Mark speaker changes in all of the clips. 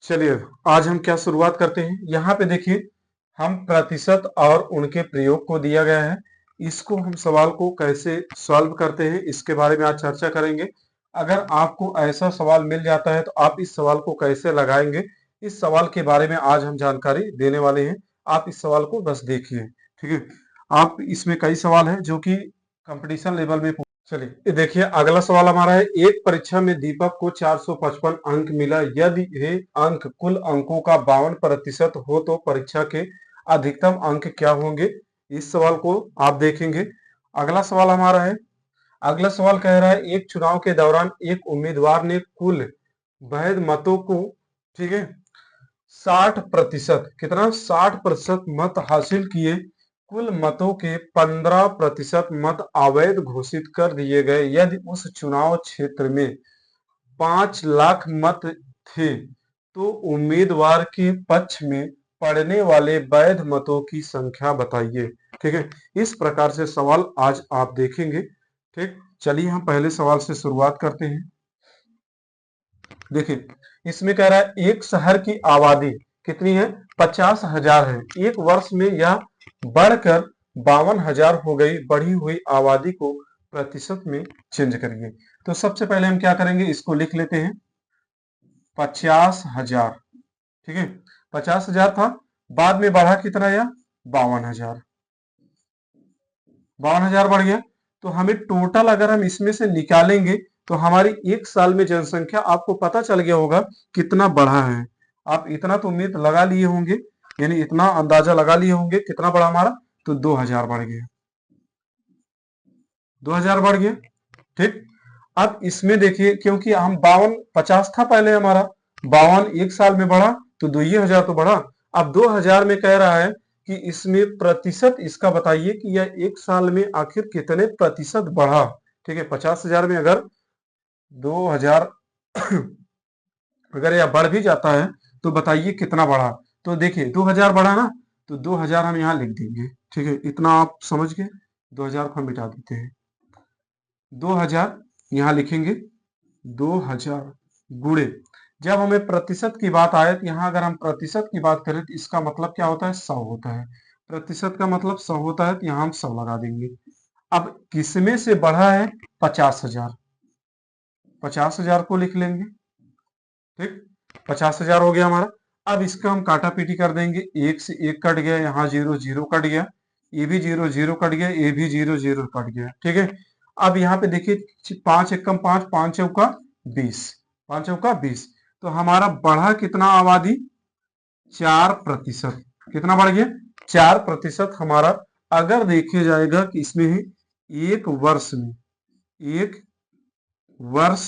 Speaker 1: चलिए, आज हम क्या शुरुआत करते हैं। यहाँ पे देखिए, हम प्रतिशत और उनके प्रयोग को दिया गया है। इसको हम सवाल को कैसे सॉल्व करते हैं इसके बारे में आज चर्चा करेंगे। अगर आपको ऐसा सवाल मिल जाता है तो आप इस सवाल को कैसे लगाएंगे, इस सवाल के बारे में आज हम जानकारी देने वाले हैं। आप इस सवाल को बस देखिए, ठीक है। आप इसमें कई सवाल हैं जो कि कंपटीशन लेवल में। चलिए ये देखिए, अगला सवाल हमारा है, एक परीक्षा में दीपक को 455 अंक मिला। यदि ये अंक कुल अंकों का 52% हो तो परीक्षा के अधिकतम अंक क्या होंगे। इस सवाल को आप देखेंगे। अगला सवाल हमारा है, अगला सवाल कह रहा है, एक चुनाव के दौरान एक उम्मीदवार ने कुल वैध मतों को, ठीक है, 60%, कितना, 60% मत हासिल किए। कुल मतों के 15% मत अवैध घोषित कर दिए गए। यदि उस चुनाव क्षेत्र में 5 लाख मत थे तो उम्मीदवार के पक्ष में पड़ने वाले वैध मतों की संख्या बताइए। ठीक है, इस प्रकार से सवाल आज आप देखेंगे। ठीक, चलिए हम पहले सवाल से शुरुआत करते हैं। देखिए, इसमें कह रहा है एक शहर की आबादी कितनी है, 50,000 है। एक वर्ष में यह बढ़कर 52,000 हो गई। बढ़ी हुई आबादी को प्रतिशत में चेंज करिए। तो सबसे पहले हम क्या करेंगे, इसको लिख लेते हैं 50,000। ठीक है, 50,000 था, बाद में बढ़ा कितना, यह 52,000। 52,000 बढ़ गया। तो हमें टोटल अगर हम इसमें से निकालेंगे तो हमारी एक साल में जनसंख्या आपको पता चल गया होगा कितना बढ़ा है। आप इतना तो उम्मीद लगा लिए होंगे, यानी इतना अंदाजा लगा लिए होंगे कितना बढ़ा हमारा, तो 2,000 बढ़ गया। 2,000 बढ़ गया। ठीक, अब इसमें देखिए, क्योंकि हम 50 था पहले हमारा, 52 एक साल में बढ़ा तो 2,000 तो बढ़ा। अब 2,000 में कह रहा है कि इसमें प्रतिशत इसका बताइए कि यह एक साल में आखिर कितने प्रतिशत बढ़ा। ठीक है, 50,000 में अगर 2,000 अगर यह बढ़ भी जाता है तो बताइए कितना बढ़ा। तो देखिए 2,000 बढ़ा ना, तो 2,000 हम यहाँ लिख देंगे। ठीक है, इतना आप समझ गए। 2,000 को हम मिटा देते हैं, 2,000 यहाँ लिखेंगे। 2,000 गुणे, जब हमें प्रतिशत की बात आए तो यहाँ अगर हम प्रतिशत की बात करें तो इसका मतलब क्या होता है, 100 होता है। प्रतिशत का मतलब 100 होता है, तो यहाँ हम 100 लगा देंगे। अब किसमें से बढ़ा है, 50,000। 50,000 को लिख लेंगे। ठीक, 50,000 हो गया हमारा। अब इसका हम काटा पीटी कर देंगे, एक से एक कट गया, यहाँ 0 0 कट गया, ये भी 0 0 कट गया, ये भी 0 0 कट गया। ठीक है, अब यहाँ पे देखिए 5 एकम 5, 5 चौका 20, 5 चौका 20। तो हमारा बढ़ा कितना आबादी, 4%। कितना बढ़ गया, 4% हमारा। अगर देखा जाएगा कि इसमें एक वर्ष में, एक वर्ष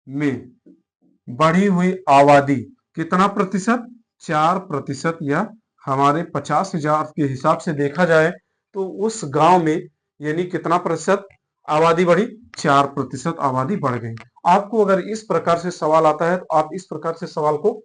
Speaker 1: में बढ़ी हुई आबादी कितना प्रतिशत, 4%। या हमारे 50,000 के हिसाब से देखा जाए तो उस गांव में यानी कितना प्रतिशत आबादी बढ़ी, 4% आबादी बढ़ गई। आपको अगर इस प्रकार से सवाल आता है तो आप इस प्रकार से सवाल को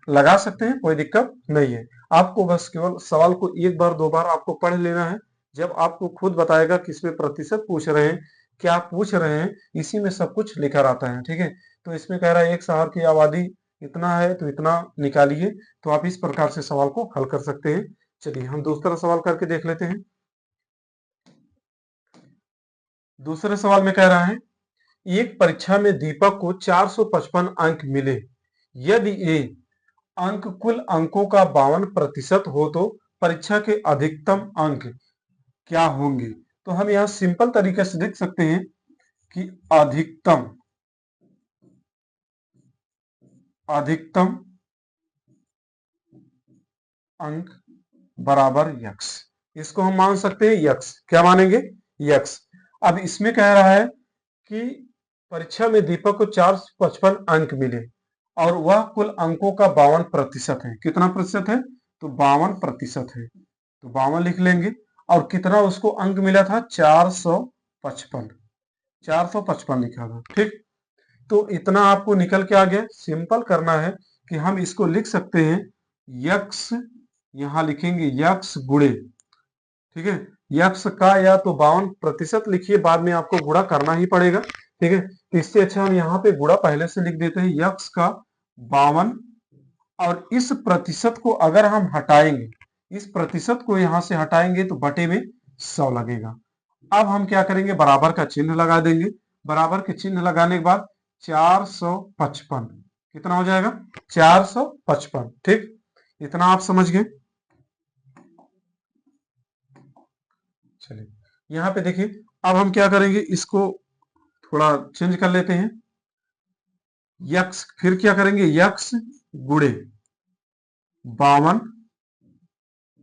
Speaker 1: लगा सकते हैं, कोई दिक्कत नहीं है। आपको बस केवल सवाल को एक बार दो बार आपको पढ़ लेना है। जब आपको खुद बताएगा किसमें प्रतिशत पूछ रहे हैं, क्या पूछ रहे हैं, इसी में सब कुछ लिखा रहता है। ठीक है, तो इसमें कह रहा है एक शहर की आबादी इतना है तो इतना निकालिए। तो आप इस प्रकार से सवाल को हल कर सकते हैं। चलिए हम दूसरा सवाल करके देख लेते हैं। दूसरे सवाल में कह रहा है, एक परीक्षा में दीपक को 455 अंक मिले। यदि ये अंक कुल अंकों का 52% हो तो परीक्षा के अधिकतम अंक क्या होंगे। तो हम यहां सिंपल तरीके से लिख सकते हैं कि अधिकतम अधिकतम अंक बराबर यक्स। इसको हम मान सकते हैं यक्स, क्या मानेंगे, यक्स। अब इसमें कह रहा है कि परीक्षा में दीपक को 455 अंक मिले और वह कुल अंकों का 52% है। कितना प्रतिशत है, तो 52% है। तो 52 लिख लेंगे। और कितना उसको अंक मिला था, 455, 455 लिखा था। ठीक, तो इतना आपको निकल के आ गया। सिंपल करना है कि हम इसको लिख सकते हैं यक्स, यहां लिखेंगे यक्स गुणे, ठीक है, यक्स का या तो 52% लिखिए, बाद में आपको गुणा करना ही पड़ेगा। ठीक है, इससे अच्छा हम यहाँ पे गुणा पहले से लिख देते हैं, यक्स का 52 और इस प्रतिशत को अगर हम हटाएंगे, इस प्रतिशत को यहां से हटाएंगे तो बटे में 100 लगेगा। अब हम क्या करेंगे, बराबर का चिन्ह लगा देंगे। बराबर के चिन्ह लगाने के बाद 455 कितना हो जाएगा, 455। ठीक, इतना आप समझ गए। चलिए यहां पे देखिए, अब हम क्या करेंगे, इसको थोड़ा चेंज कर लेते हैं। यक्स, फिर क्या करेंगे, यक्स गुणे 52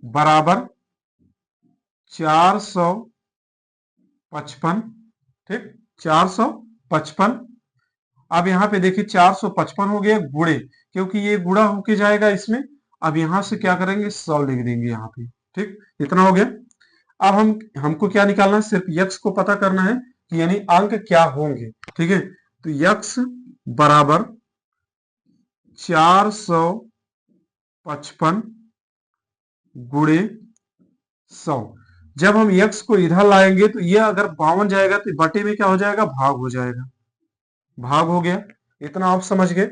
Speaker 1: बराबर 455। ठीक, 455। अब यहां पे देखिए 455 हो गया गुणे, क्योंकि ये गुणा होके जाएगा इसमें। अब यहां से क्या करेंगे, 100 लिख देंगे यहाँ पे। ठीक, इतना हो गया। अब हमको क्या निकालना है, सिर्फ यक्स को पता करना है कि यानी अंक क्या होंगे। ठीक है, तो यक्स बराबर 455 गुणे 100। जब हम यक्स को इधर लाएंगे तो ये अगर 52 जाएगा तो बटे में क्या हो जाएगा, भाग हो जाएगा। भाग हो गया, इतना आप समझ गए।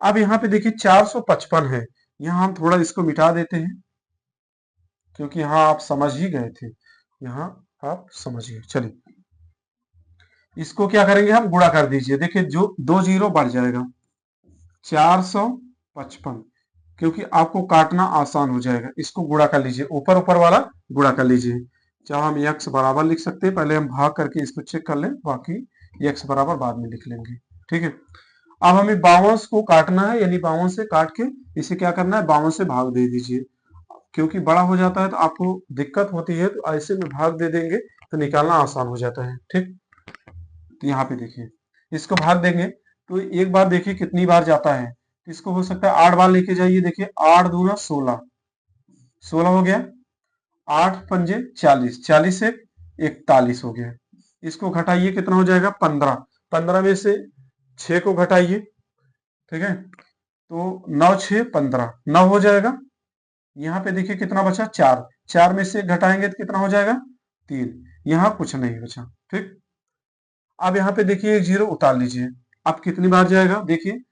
Speaker 1: अब यहाँ पे देखिए 455 है, यहाँ हम थोड़ा इसको मिटा देते हैं, क्योंकि यहाँ आप समझ ही गए थे, यहाँ आप समझ गए। चलिए इसको क्या करेंगे, हम गुणा कर दीजिए। देखिए जो 2 जीरो बढ़ जाएगा, 455, क्योंकि आपको काटना आसान हो जाएगा। इसको गुणा कर लीजिए, ऊपर ऊपर वाला गुणा कर लीजिए। चाहे हम यक्स बराबर लिख सकते हैं, पहले हम भाग करके इसको चेक कर लें, बाकी यक्स बराबर बाद में लिख लेंगे। ठीक है, अब हमें 52 को काटना है, यानी 52 से काट के इसे क्या करना है, 52 से भाग दे दीजिए। क्योंकि बड़ा हो जाता है तो आपको दिक्कत होती है, तो ऐसे में भाग दे देंगे तो निकालना आसान हो जाता है। ठीक, तो यहाँ पे देखिए इसको भाग देंगे तो एक बार देखिए कितनी बार जाता है, इसको हो सकता है 8 बार लेके जाइए। देखिए 8 दूना 16, 16 हो गया, 8 पंजे 40, 40 से 41 हो गया। इसको घटाइए, कितना हो जाएगा, 15, 15 में से 6 को घटाइए। ठीक है, तो 9 6 15, 9 हो जाएगा। यहाँ पे देखिए कितना बचा, 4, 4 में से घटाएंगे तो कितना हो जाएगा, 3, यहाँ कुछ नहीं बचा। ठीक, अब यहाँ पे देखिए एक जीरो उतार लीजिए। अब कितनी बार जाएगा, देखिए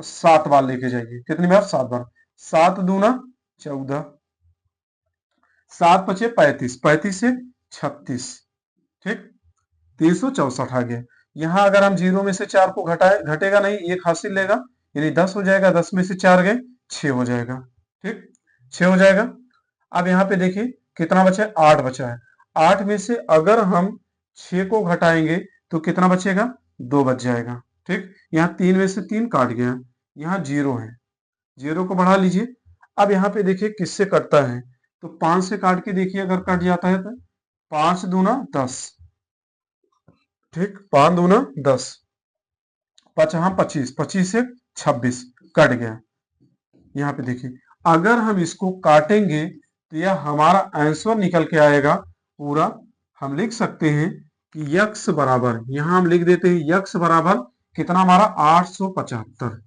Speaker 1: 7 बार लेके जाइए। कितनी बार, 7 बार। 7 दूना 14, 7 पचे 35, 35 से 36। ठीक, 364 आ गया। यहाँ अगर हम जीरो में से 4 को घटाए, घटेगा नहीं, एक हासिल लेगा, यानी 10 हो जाएगा। 10 में से 4 गए, 6 हो जाएगा। ठीक, 6 हो जाएगा। अब यहाँ पे देखिए कितना बचा है, 8 बचा है। 8 में से अगर हम 6 को घटाएंगे तो कितना बचेगा, 2 बच जाएगा। ठीक, यहाँ 3 में से 3 काट गया, यहाँ जीरो है, जीरो को बढ़ा लीजिए। अब यहाँ पे देखिए किससे कटता है, तो 5 से काट के देखिए, अगर कट जाता है तो 5 दूना 10। ठीक, 5 दूना 10, 5 25, 25 से 26 कट गया। यहाँ पे देखिए अगर हम इसको काटेंगे तो यह हमारा आंसर निकल के आएगा पूरा। हम लिख सकते हैं कि यक्स बराबर, यहां हम लिख देते हैं यक्स बराबर कितना, हमारा 875।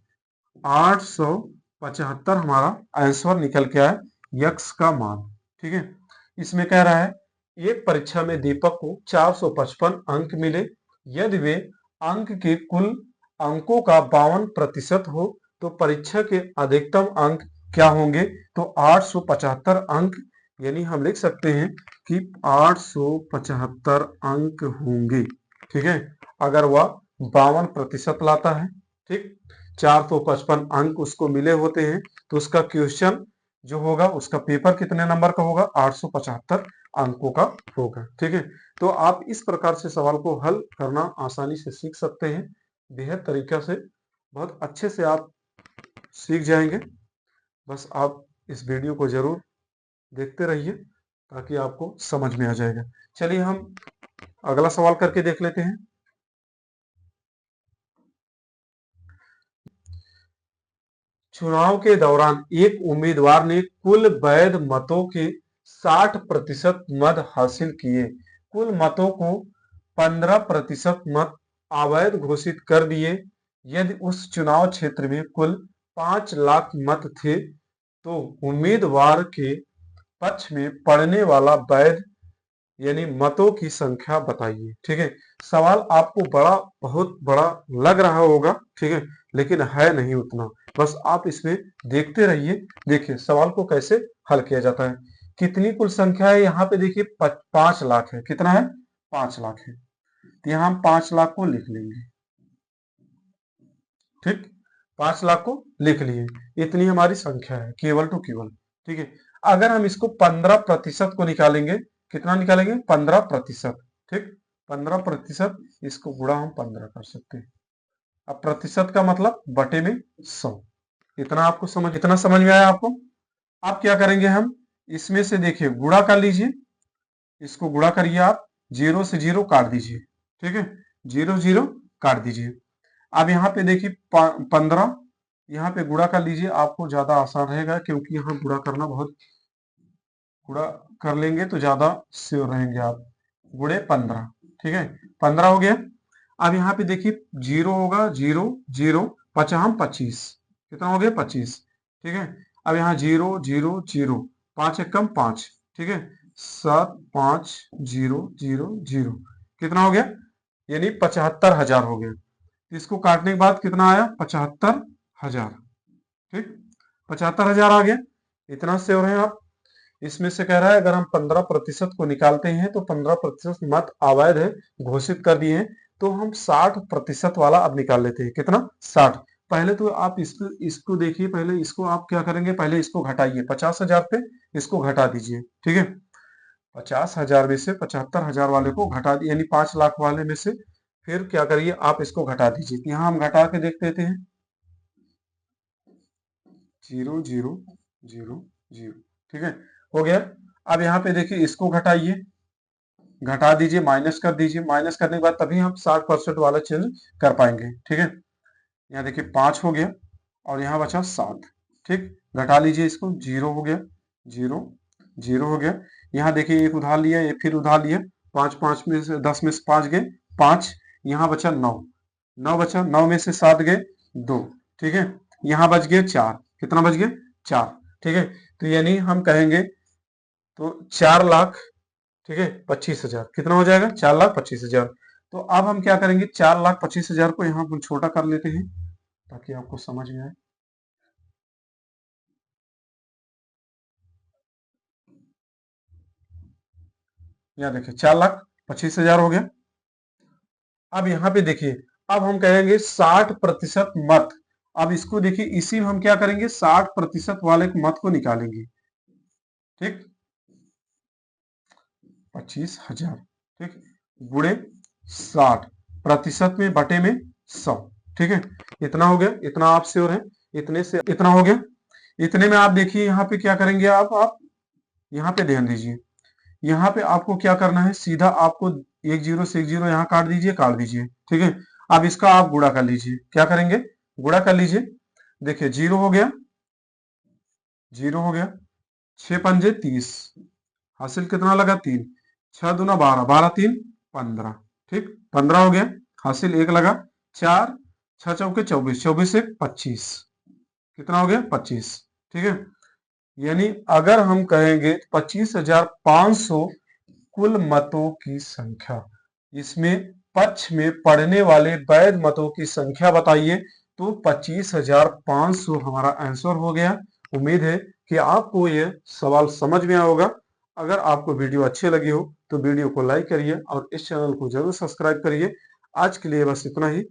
Speaker 1: 875 हमारा आंसर निकल के आया, यक्स का मान। ठीक है, इसमें कह रहा है एक परीक्षा में दीपक को 455 अंक मिले। यदि वे अंक के कुल अंकों का 52% हो तो परीक्षा के अधिकतम अंक क्या होंगे, तो 875 अंक, यानी हम लिख सकते हैं कि 875 अंक होंगे। ठीक है, अगर वह 52% लाता है। ठीक, 455 अंक उसको मिले होते हैं, तो उसका क्वेश्चन जो होगा, उसका पेपर कितने नंबर का होगा, 875 अंकों का होगा। ठीक है, तो आप इस प्रकार से सवाल को हल करना आसानी से सीख सकते हैं। बेहद तरीका से, बहुत अच्छे से आप सीख जाएंगे। बस आप इस वीडियो को जरूर देखते रहिए ताकि आपको समझ में आ जाएगा। चलिए हम अगला सवाल करके देख लेते हैं। चुनाव के दौरान एक उम्मीदवार ने कुल वैध मतों के 60% मत हासिल किए। कुल मतों को 15% मत अवैध घोषित कर दिए। यदि उस चुनाव क्षेत्र में कुल 5 लाख मत थे तो उम्मीदवार के पक्ष में पड़ने वाला वैध यानी मतों की संख्या बताइए। ठीक है, सवाल आपको बहुत बड़ा लग रहा होगा, ठीक है, लेकिन है नहीं उतना। बस आप इसमें देखते रहिए। देखिए सवाल को कैसे हल किया जाता है। कितनी कुल संख्या है, यहाँ पे देखिए 5 लाख है। कितना है? 5 लाख है। तो यहाँ हम 5 लाख को लिख लेंगे। ठीक, 5 लाख को लिख लिए। इतनी हमारी संख्या है, केवल टू केवल। ठीक है, अगर हम इसको 15% को निकालेंगे, कितना निकालेंगे? 15%। ठीक, 15%, इसको गुणा हम 15 कर सकते हैं। अब प्रतिशत का मतलब बटे में 100। इतना समझ में आया आपको? अब क्या करेंगे हम, इसमें से देखिए गुणा कर लीजिए, इसको गुणा करिए आप, 0 से 0 काट दीजिए। ठीक है, 0 0 काट दीजिए। अब यहाँ पे देखिए 15, यहाँ पे गुणा कर लीजिए, आपको ज्यादा आसान रहेगा क्योंकि यहाँ गुणा करना बहुत, गुणा कर लेंगे तो ज्यादा श्योर रहेंगे आप। गुणे 15, ठीक है, 15 हो गया। अब यहाँ पे देखिए 0 होगा, 0 0, 50 25, कितना हो गया? 25। ठीक है, अब यहाँ 0 0 0, 5 एकम 5, ठीक है, 7 5 0 0 0, कितना हो गया? यानी 75,000 हो गया। इसको काटने के बाद कितना आया? 75,000। ठीक, 75,000 आ गया। इतना श्योर है आप? इसमें से कह रहा है अगर हम 15% को निकालते हैं तो 15% मत अवैध है, घोषित कर दिए हैं, तो हम 60% वाला अब निकाल लेते हैं। कितना? 60। पहले तो आप इसको देखिए, पहले इसको आप क्या करेंगे, पहले इसको घटाइए, 50,000 पे इसको घटा दीजिए। ठीक है, 50,000 में से 75,000 वाले को घटा दिए, यानी 5 लाख वाले में से फिर क्या करिए, आप इसको घटा दीजिए। यहाँ हम घटा के देख लेते हैं, 0 0 0 0, ठीक है, हो गया। अब यहाँ पे देखिए इसको घटाइए, घटा दीजिए, माइनस कर दीजिए। माइनस करने के बाद तभी हम 60% वाला चेंज कर पाएंगे। ठीक है, यहाँ देखिए 5 हो गया और यहाँ बचा 7। ठीक, घटा लीजिए इसको, 0 हो गया, 0 0 हो गया। यहाँ देखिए एक उधार लिया, ये फिर उधार लिया, 5 5 में से 10 में से 5 गए, 5, यहाँ बचा 9, 9 बचा, 9 में से 7 गए, 2, ठीक है, यहाँ बच गए 4, कितना बच गया? 4, ठीक है। तो यानी हम कहेंगे तो 4 लाख, ठीक है, 25,000, कितना हो जाएगा? 4,25,000। तो अब हम क्या करेंगे, 4,25,000 को यहाँ पर छोटा कर लेते हैं ताकि आपको समझ में आए। यहाँ देखिए 4,25,000 हो गया। अब यहाँ पे देखिए, अब हम कहेंगे 60% मत। अब इसको देखिए, इसी में हम क्या करेंगे, 60% वाले मत को निकालेंगे। ठीक, 25,000, ठीक, गुणे 60% में बटे में 100। ठीक है, इतना हो गया। इतना आप श्योर है? इतने से इतना हो गया। इतने में आप देखिए यहाँ पे क्या करेंगे, आप यहाँ पे ध्यान दीजिए। यहाँ पे आपको क्या करना है, सीधा आपको 1 0 से 1 0 यहाँ काट दीजिए, काट दीजिए। ठीक है, अब इसका आप गुणा कर लीजिए। क्या करेंगे? गुणा कर लीजिए। देखिए 0 हो गया, 0 हो गया, 6 पंजे 30, हासिल कितना लगा? 3, 6 दूना 12, 12 3 15, ठीक, 15 हो गया, हासिल 1 लगा, 4 6 चौके 24, 24 1 25, कितना हो गया? 25, ठीक है। यानी अगर हम कहेंगे 25,500 कुल मतों की संख्या, इसमें पक्ष में पढ़ने वाले वैध मतों की संख्या बताइए, तो 25,500 हमारा आंसर हो गया। उम्मीद है कि आपको यह सवाल समझ में आया होगा। अगर आपको वीडियो अच्छी लगी हो तो वीडियो को लाइक करिए और इस चैनल को जरूर सब्सक्राइब करिए। आज के लिए बस इतना ही।